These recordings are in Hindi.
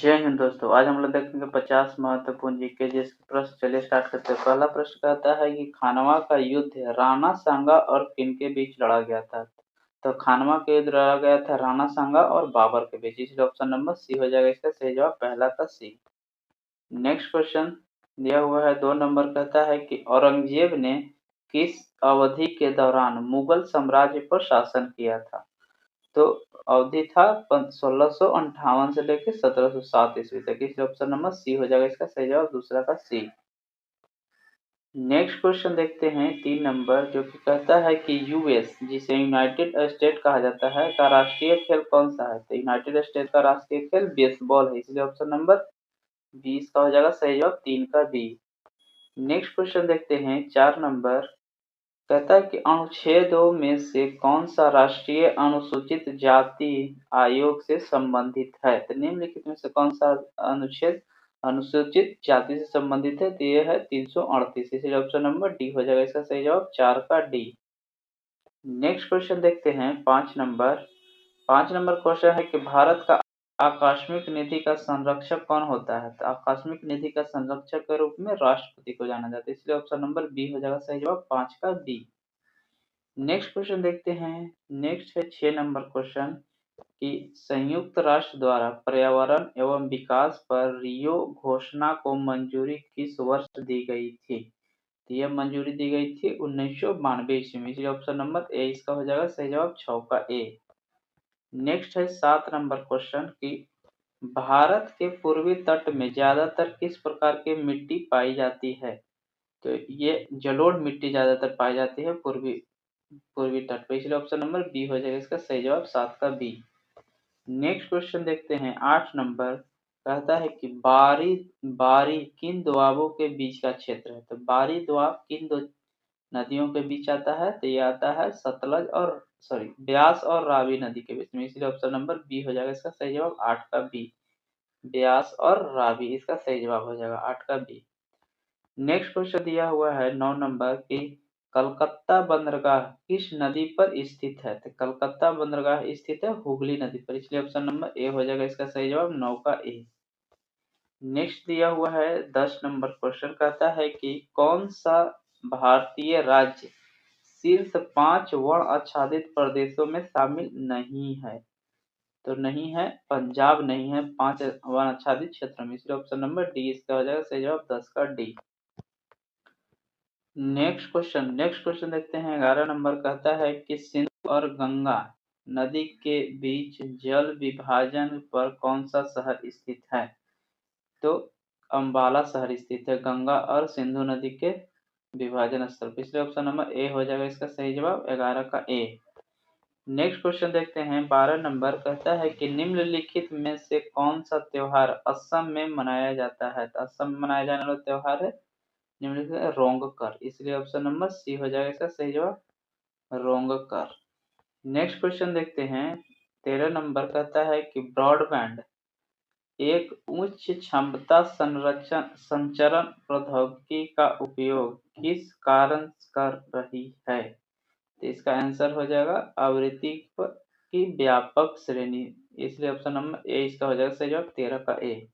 जय हिंद दोस्तों। आज हम लोग देखेंगे 50 महत्वपूर्ण जीके जिसके प्रश्न। चलिए स्टार्ट करते हैं। पहला प्रश्न कहता है कि खानवा का युद्ध राणा सांगा और किनके बीच लड़ा गया था। तो खानवा का युद्ध लड़ा गया था राणा सांगा और बाबर के बीच, इसलिए ऑप्शन नंबर सी हो जाएगा इसका सही जवाब, पहला का सी। नेक्स्ट क्वेश्चन दिया हुआ है 2 नंबर, कहता है कि औरंगजेब ने किस अवधि के दौरान मुगल साम्राज्य पर शासन किया था। तो अवधि था 1658 से लेकर 1707 ईस्वी तक, इसलिए ऑप्शन नंबर सी हो जाएगा इसका सही जवाब, दूसरा का सी। नेक्स्ट क्वेश्चन देखते हैं 3 नंबर, जो कि कहता है कि यूएस, जिसे यूनाइटेड स्टेट कहा जाता है, का राष्ट्रीय खेल कौन सा है। तो यूनाइटेड स्टेट का राष्ट्रीय खेल बेसबॉल है, इसलिए ऑप्शन नंबर 20 का हो जाएगा सही जवाब, 3 का बी। नेक्स्ट क्वेश्चन देखते हैं 4 नंबर, कहता है कि अनुच्छेदों में से कौन सा राष्ट्रीय अनुसूचित जाति आयोग से संबंधित है। तो निम्नलिखित में से कौन सा अनुच्छेद अनुसूचित जाति से संबंधित है। तो ये है 338, इसलिए ऑप्शन नंबर डी हो जाएगा इसका सही जवाब, 4 का डी। नेक्स्ट क्वेश्चन देखते हैं 5 नंबर। 5 नंबर क्वेश्चन है कि भारत का आकस्मिक निधि का संरक्षक कौन होता है। तो आकस्मिक निधि का संरक्षक के रूप में राष्ट्रपति को जाना जाता है, इसलिए ऑप्शन नंबर बी हो जाएगा सही जवाब, 5 का बी। नेक्स्ट क्वेश्चन देखते हैं। नेक्स्ट है 6 नंबर क्वेश्चन कि संयुक्त राष्ट्र द्वारा पर्यावरण एवं विकास पर रियो घोषणा को मंजूरी किस वर्ष दी गई थी। तो यह मंजूरी दी गई थी 1992 ईस्वी में, इसलिए ऑप्शन नंबर ए इसका हो जाएगा सही जवाब, 6 का ए। नेक्स्ट है 7 नंबर क्वेश्चन कि भारत के पूर्वी तट में ज्यादातर किस प्रकार की मिट्टी पाई जाती है। तो ये जलोढ़ मिट्टी ज्यादातर पाई जाती है पूर्वी तट पर, इसलिए ऑप्शन नंबर बी हो जाएगा इसका सही जवाब, 7 का बी। नेक्स्ट क्वेश्चन देखते हैं 8 नंबर, कहता है कि बारी बारी किन दोआबों के बीच का क्षेत्र है। तो बारी दोआब किन दो नदियों के बीच आता है। तो ये आता है सतलज और ब्यास और रावी नदी के बीच में, इसलिए ऑप्शन नंबर बी हो जाएगा इसका सही जवाब, 8 का बी। ब्यास और रावी इसका सही जवाब हो जाएगा, 8 का बी। नेक्स्ट क्वेश्चन दिया हुआ है 9 नंबर कि कलकत्ता बंदरगाह किस नदी पर स्थित है। तो कलकत्ता बंदरगाह स्थित है हुगली नदी पर, इसलिए ऑप्शन नंबर ए हो जाएगा इसका सही जवाब, 9 का ए। नेक्स्ट दिया हुआ है 10 नंबर क्वेश्चन, कहता है कि कौन सा भारतीय राज्य शीर्ष 5 वर्ण आच्छादित प्रदेशों में शामिल नहीं है। तो नहीं है, पंजाब नहीं है 5 वर्ण आच्छादित क्षेत्र में, इसलिए ऑप्शन नंबर डी इसका हो जाएगा सही जवाब, 10 का डी। नेक्स्ट क्वेश्चन देखते हैं 11 नंबर, कहता है कि सिंधु और गंगा नदी के बीच जल विभाजन पर कौन सा शहर स्थित है। तो अंबाला शहर स्थित है गंगा और सिंधु नदी के विभाजन स्थल पर, इसलिए ऑप्शन नंबर ए हो जाएगा इसका सही जवाब, 11 का ए। नेक्स्ट क्वेश्चन देखते हैं 12 नंबर, कहता है कि निम्नलिखित में से कौन सा त्योहार असम में मनाया जाता है। तो असम में मनाया जाने वाला त्योहार है निम्नलिखित रोंगकर, इसलिए ऑप्शन नंबर सी हो जाएगा इसका सही जवाब, रोंगकर। नेक्स्ट क्वेश्चन देखते हैं 13 नंबर, कहता है कि ब्रॉडबैंड एक उच्च क्षमता संचरण प्रौद्योगिकी का उपयोग किस कारण कर रही है। तो इसका आंसर हो जाएगा आवृत्ति की व्यापक श्रेणी, इसलिए ऑप्शन नंबर ए इसका हो जाएगा सही जवाब, 13 का ए।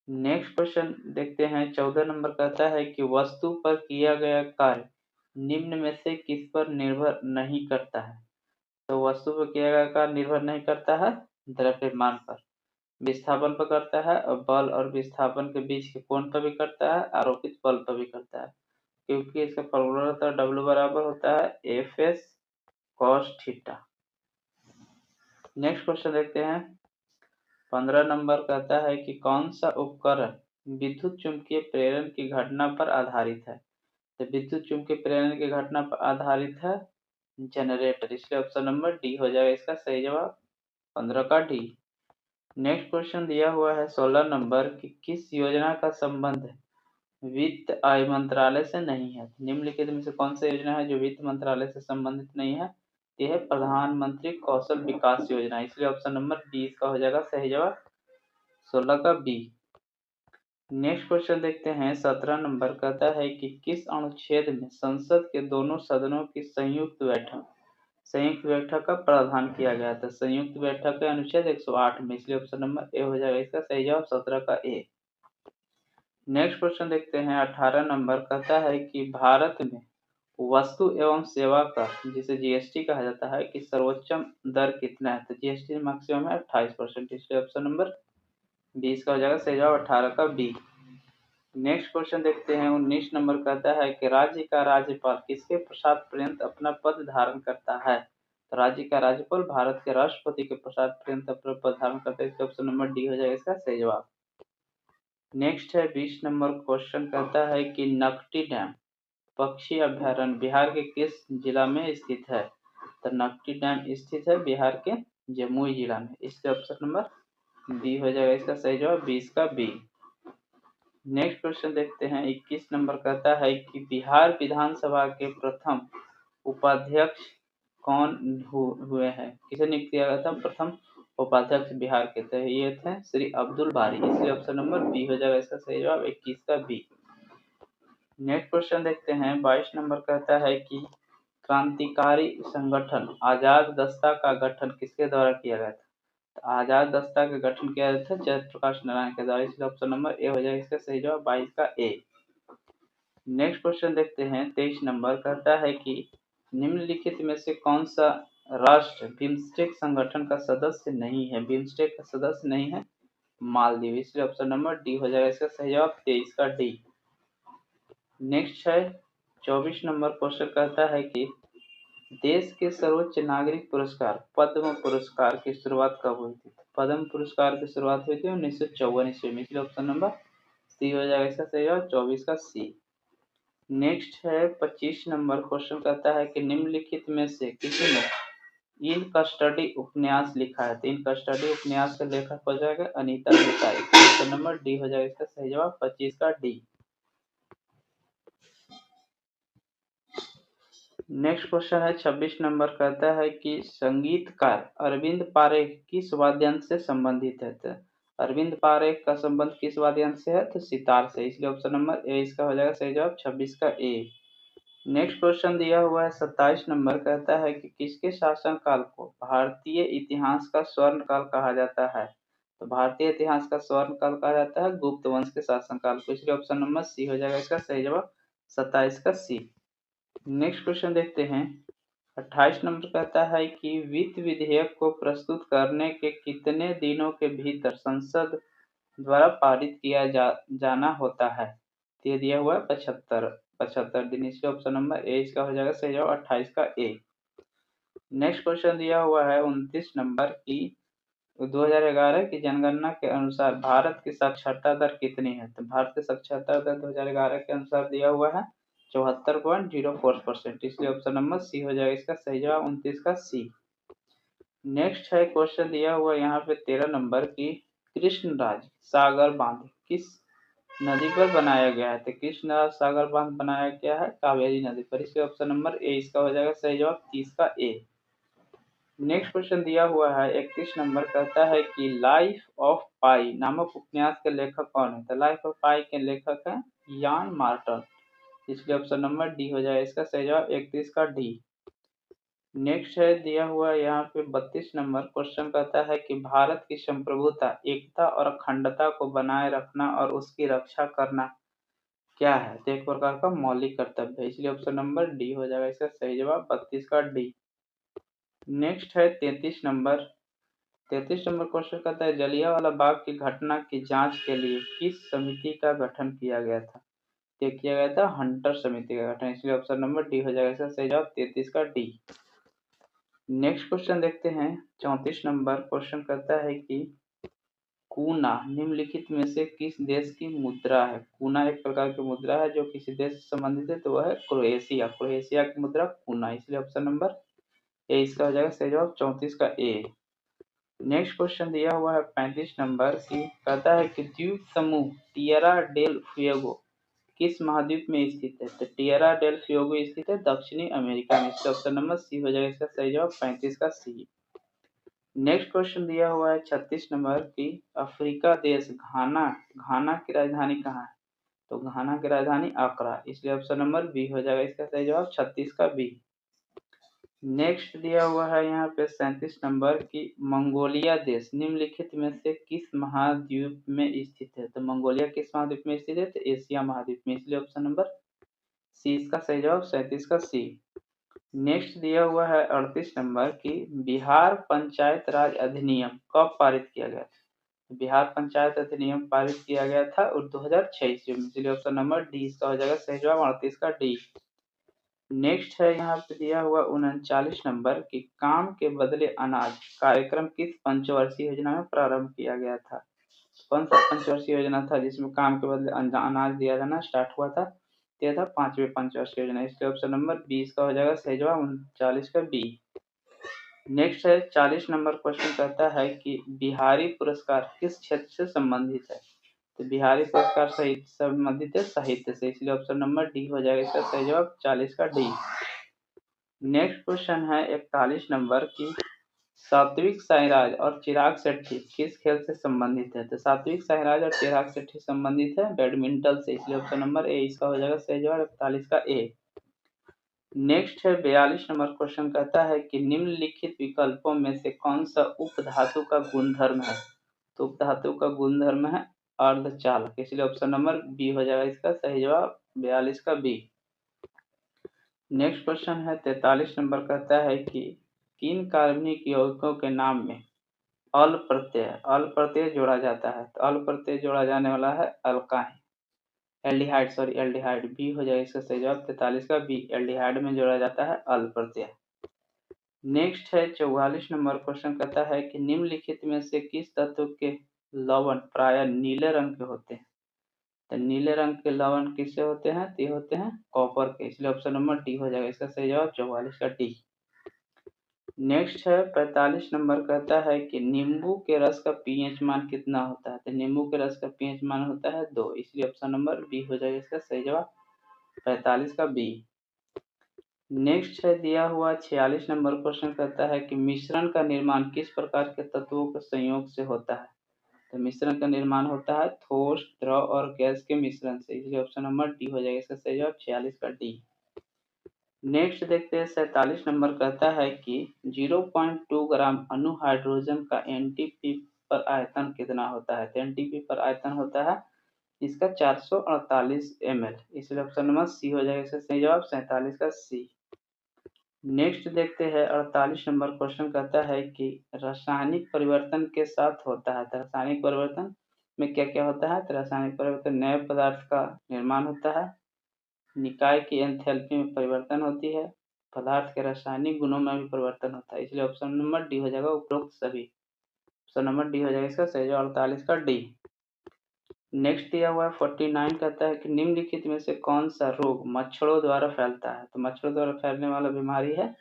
नेक्स्ट क्वेश्चन देखते हैं 14 नंबर, कहता है कि वस्तु पर किया गया कार्य निम्न में से किस पर निर्भर नहीं करता है। तो वस्तु पर किया गया कार्य निर्भर नहीं करता है द्रव्यमान पर, विस्थापन पर करता है, और बल और विस्थापन के बीच के कोण पर भी करता है, आरोपित बल पर भी करता है, क्योंकि इसका फॉर्मूला होता है W बराबर होता है Fs cos theta. Next question देखते हैं 15 नंबर, कहता है कि कौन सा उपकरण विद्युत चुम्बकीय प्रेरण की घटना पर आधारित है। तो विद्युत चुम्बकीय प्रेरण की घटना पर आधारित है जनरेटर, इसलिए ऑप्शन नंबर डी हो जाएगा इसका सही जवाब, 15 का डी। नेक्स्ट क्वेश्चन दिया हुआ है 16 नंबर कि किस योजना का संबंध वित्त आय मंत्रालय से नहीं है। निम्नलिखित में से कौन सा योजना है जो वित्त मंत्रालय से संबंधित नहीं है। यह है प्रधानमंत्री कौशल विकास योजना, इसलिए ऑप्शन नंबर बी इसका हो जाएगा सही जवाब, 16 का बी। नेक्स्ट क्वेश्चन देखते हैं 17 नंबर, कहता है कि किस अनुच्छेद में संसद के दोनों सदनों की संयुक्त बैठक संयुक्त बैठक का प्रावधान किया गया था? संयुक्त बैठक के अनुच्छेद 108 में, इसलिए ऑप्शन नंबर ए हो जाएगा इसका सही जवाब 17 का ए। नेक्स्ट क्वेश्चन देखते हैं 18 नंबर, कहता है कि भारत में वस्तु एवं सेवा कर जिसे जीएसटी कहा जाता है कि सर्वोच्च दर कितना है? तो जीएसटी मैक्सिमम है 28%, इसलिए ऑप्शन नंबर 20 का हो जाएगा सही जवाब 18 का बी। नेक्स्ट क्वेश्चन देखते हैं 19 नंबर, कहता है कि राज्य का राज्यपाल किसके पश्चात पर्यंत अपना पद धारण करता है? तो राज्य का राज्यपाल भारत के राष्ट्रपति के पश्चात पर्यंत अपना पद धारण करता है, ऑप्शन नंबर डी हो जाएगा इसका सही जवाब। नेक्स्ट है 20 नंबर क्वेश्चन, कहता है कि नकटी डैम पक्षी अभ्यारण्य बिहार के किस जिला में स्थित है? तो नकटी डैम स्थित है बिहार के जमुई जिला में, इसलिए ऑप्शन नंबर बी हो जाएगा इसका सही जवाब 20 का बी। नेक्स्ट क्वेश्चन देखते हैं 21 नंबर, कहता है कि बिहार विधानसभा के प्रथम उपाध्यक्ष कौन हुए हैं? किसे नियुक्त किया गया था प्रथम उपाध्यक्ष बिहार के? तो ये थे श्री अब्दुल बारी, इसलिए ऑप्शन नंबर बी हो जाएगा इसका सही जवाब 21 का बी। नेक्स्ट क्वेश्चन देखते हैं 22 नंबर, कहता है कि क्रांतिकारी संगठन आजाद दस्ता का गठन किसके द्वारा किया गया था? आजाद दस्ता का गठन किया गया था जयप्रकाश नारायण के द्वारा, इसलिए ऑप्शन नंबर ए हो जाएगा इसका सही जवाब 22 का ए। नेक्स्ट क्वेश्चन देखते हैं 23 नंबर, कहता है कि निम्नलिखित में से कौन सा राष्ट्र बिम्स्टेक संगठन का सदस्य नहीं है? बिम्स्टेक का सदस्य नहीं है मालदीव, इसलिए ऑप्शन नंबर डी हो जाएगा इसका सही जवाब 23 का डी। नेक्स्ट है 24 नंबर क्वेश्चन, कहता है कि देश के सर्वोच्च नागरिक पुरस्कार पद्म पुरस्कार की शुरुआत कब हुई थी? पद्म पुरस्कार की शुरुआत हुई थी 1954 ईस्वी में, इसलिए ऑप्शन नंबर सी हो जाएगा इसका सही जवाब 24 का सी। नेक्स्ट है 25 नंबर क्वेश्चन, कहता है कि निम्नलिखित में से किसी ने इन कस्टडी उपन्यास लिखा है? तो इन कस्टडी उपन्यास का लेखक हो जाएगा Anita Desai, option number D हो जाएगा इसका सही जवाब 25 का डी। नेक्स्ट क्वेश्चन है 26 नंबर, कहता है कि संगीतकार अरविंद पारेख किस वाद्ययंत्र से संबंधित है? तो अरविंद पारेख का संबंध किस वाद्ययंत्र से है? तो सितार से, इसलिए ऑप्शन नंबर ए इसका हो जाएगा सही जवाब 26 का ए। नेक्स्ट क्वेश्चन दिया हुआ है 27 नंबर, कहता है कि किसके शासनकाल को भारतीय इतिहास का स्वर्ण काल कहा जाता है? तो भारतीय इतिहास का स्वर्ण काल कहा जाता है गुप्त वंश के शासनकाल को, इसलिए ऑप्शन नंबर सी हो जाएगा इसका सही जवाब 27 का सी। नेक्स्ट क्वेश्चन देखते हैं 28 नंबर, कहता है कि वित्त विधेयक को प्रस्तुत करने के कितने दिनों के भीतर संसद द्वारा पारित किया जाना होता है? ये दिया हुआ है 75 दिन, इसलिए ऑप्शन नंबर ए इसका हो जाएगा सही जवाब 28 का ए। नेक्स्ट क्वेश्चन दिया हुआ है 29 नंबर की 2011 की जनगणना के अनुसार भारत की साक्षरता दर कितनी है? तो भारत की साक्षरता दर 2011 के अनुसार दिया हुआ है 74.04%, इसलिए ऑप्शन नंबर सी हो जाएगा इसका सही जवाब 29 का सी। नेक्स्ट है क्वेश्चन दिया हुआ यहाँ पे 13 नंबर की कृष्णराज सागर बांध किस नदी पर बनाया गया है? तो कृष्णराज सागर बांध बनाया गया है कावेरी नदी पर, इसलिए ऑप्शन नंबर ए इसका हो जाएगा सही जवाब 30 का ए। नेक्स्ट क्वेश्चन दिया हुआ है 31 नंबर, कहता है कि लाइफ ऑफ पाई नामक उपन्यास के लेखक कौन है? तो लाइफ ऑफ पाई के लेखक है यान मार्टन, इसलिए ऑप्शन नंबर डी हो जाएगा इसका सही जवाब 31 का डी। नेक्स्ट है दिया हुआ यहाँ पे 32 नंबर क्वेश्चन, कहता है कि भारत की संप्रभुता एकता और अखंडता को बनाए रखना और उसकी रक्षा करना क्या है? तो एक प्रकार का मौलिक कर्तव्य है, इसलिए ऑप्शन नंबर डी हो जाएगा इसका सही जवाब 32 का डी। नेक्स्ट है 33 नंबर क्वेश्चन, कहता है जलियांवाला बाग की घटना की जांच के लिए किस समिति का गठन किया गया था? ये किया गया था हंटर समिति का गठन, इसलिए ऑप्शन नंबर डी हो जाएगा इसका सही जवाब 33 का डी। नेक्स्ट क्वेश्चन देखते हैं 34 नंबर क्वेश्चन, कहता है कि कूना निम्नलिखित में से किस देश की मुद्रा है? कूना एक प्रकार की मुद्रा है जो किसी देश से संबंधित है, तो वह है क्रोएशिया की मुद्रा कूना, इसलिए ऑप्शन नंबर ए इसका हो जाएगा सही जवाब 34 का ए। नेक्स्ट क्वेश्चन दिया हुआ है 35 नंबर की, कहता है कि द्वीप समूह टिएरा डेल फ्यूगो किस महाद्वीप में स्थित है? तो टिएरा डेल फ्यूगो स्थित है दक्षिणी अमेरिका में, इसका ऑप्शन नंबर सी हो जाएगा इसका सही जवाब 35 का सी। नेक्स्ट क्वेश्चन दिया हुआ है 36 नंबर की अफ्रीका देश घाना की राजधानी कहाँ है? तो घाना की राजधानी आक्रा, इसलिए ऑप्शन नंबर बी हो जाएगा इसका सही जवाब 36 का बी। नेक्स्ट दिया हुआ है यहाँ पे 37 नंबर की मंगोलिया देश निम्नलिखित में से किस महाद्वीप में स्थित है। तो मंगोलिया किस महाद्वीप में स्थित है, तो एशिया महाद्वीप में, इसलिए ऑप्शन नंबर सी इसका सही जवाब 37 का सी। नेक्स्ट दिया हुआ है 38 नंबर की बिहार पंचायत राज अधिनियम कब पारित किया गया। बिहार पंचायत अधिनियम पारित किया गया था और 2006 ईस्वी में, इसलिए ऑप्शन नंबर डी इसका हो जाएगा सही जवाब 38 का डी। नेक्स्ट है यहाँ पे दिया हुआ 39 नंबर की काम के बदले अनाज कार्यक्रम किस पंचवर्षीय योजना में प्रारंभ किया गया था। कौन सा पंचवर्षीय योजना था जिसमें काम के बदले अनाज दिया जाना स्टार्ट हुआ था, यह था 5वीं पंचवर्षीय योजना, इसलिए ऑप्शन नंबर 20 का हो जाएगा सही जवाब 39 का बी। नेक्स्ट है 40 नंबर क्वेश्चन कहता है कि बिहारी पुरस्कार किस क्षेत्र से संबंधित है। तो बिहारी पुरस्कार सहित संबंधित है साहित्य से, इसलिए ऑप्शन नंबर डी हो जाएगा इसका सही जवाब 40 का डी। नेक्स्ट क्वेश्चन है 41 नंबर की सात्विक साईराज और चिराग शेट्टी किस खेल से संबंधित है। तो सात्विक साईराज और चिराग शेट्टी संबंधित है बैडमिंटन से, इसलिए ऑप्शन नंबर ए इसका हो जाएगा सही जवाब 41 का ए। नेक्स्ट है 42 नंबर क्वेश्चन कहता है कि निम्नलिखित विकल्पों में से कौन सा उपधातु का गुणधर्म है। तो उपधातु का गुणधर्म है अर्धचालक, इसलिए ऑप्शन नंबर बी हो जाएगा इसका सही जवाब 42 का बी। नेक्स्ट क्वेश्चन है 43 नंबर कहता है कि किन कार्बनिक यौगिकों के नाम में अल प्रत्यय जोड़ा जाता है। तो अल प्रत्यय जोड़ा जाने वाला है अल्काइन एल्डिहाइड बी हो जाएगा इसका सही जवाब 43 का बी, एल्डिहाइड में जोड़ा जाता है अल प्रत्यय। नेक्स्ट है 44 नंबर क्वेश्चन कहता है कि निम्नलिखित में से किस तत्व के लवण प्राय नीले रंग के होते हैं। तो नीले रंग के लवण किससे होते हैं, तो ये होते हैं कॉपर के, इसलिए ऑप्शन नंबर डी हो जाएगा इसका सही जवाब 44 का डी। नेक्स्ट है 45 नंबर कहता है कि नींबू के रस का पीएच मान कितना होता है। तो नींबू के रस का पीएच मान होता है 2, इसलिए ऑप्शन नंबर बी हो जाएगा इसका सही जवाब 45 का बी। नेक्स्ट है दिया हुआ 46 नंबर क्वेश्चन कहता है कि मिश्रण का निर्माण किस प्रकार के तत्वों के संयोग से होता है। तो मिश्रण का निर्माण होता है ठोस द्रव और गैस के मिश्रण से, इसलिए ऑप्शन नंबर डी हो जाएगा इसका सही जवाब 46 का डी। नेक्स्ट देखते हैं 47 नंबर कहता है कि 0.2 ग्राम अणु हाइड्रोजन का एनटीपी पर आयतन कितना होता है। तो एनटीपी पर आयतन होता है इसका 448 ml, इसलिए ऑप्शन नंबर सी हो जाएगा इसका सही जवाब 47 का सी। नेक्स्ट देखते हैं 48 नंबर क्वेश्चन कहता है कि रासायनिक परिवर्तन के साथ होता है। तो रासायनिक परिवर्तन में क्या क्या होता है। तो रासायनिक परिवर्तन नए पदार्थ का निर्माण होता है, निकाय की एंथैल्पी में परिवर्तन होती है, पदार्थ के रासायनिक गुणों में भी परिवर्तन होता है, इसलिए ऑप्शन नंबर डी हो जाएगा उपरोक्त सभी, ऑप्शन नंबर डी हो जाएगा इसका सही जवाब 48 का डी। नेक्स्ट दिया हुआ है 49 कहता है कि निम्नलिखित में से कौन सा रोग मच्छरों द्वारा फैलता है। तो मच्छरों द्वारा फैलने वाला बीमारी है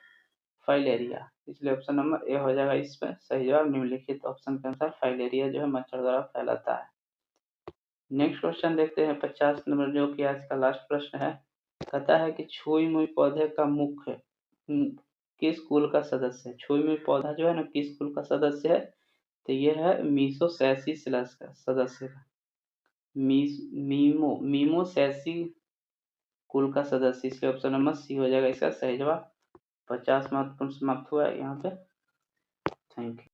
फाइलेरिया, इसलिए ऑप्शन नंबर ए हो जाएगा इसमें सही जवाब निम्नलिखित ऑप्शन के अनुसार फाइलेरिया जो है मच्छर द्वारा फैलाता है। नेक्स्ट क्वेश्चन देखते हैं 50 नंबर जो कि आज का लास्ट प्रश्न है, कहता है कि छुई मुई पौधे का मुख्य किस कुल का सदस्य है। छुई मुई पौधा जो है ना किस कुल का सदस्य है, तो ये है मीसोसैसीसिलस का सदस्य है, मीमोसैसी कुल का सदस्य, इसलिए ऑप्शन नंबर सी हो जाएगा इसका सही जवाब। 50 महत्वपूर्ण समाप्त हुआ है यहाँ पे। Thank you.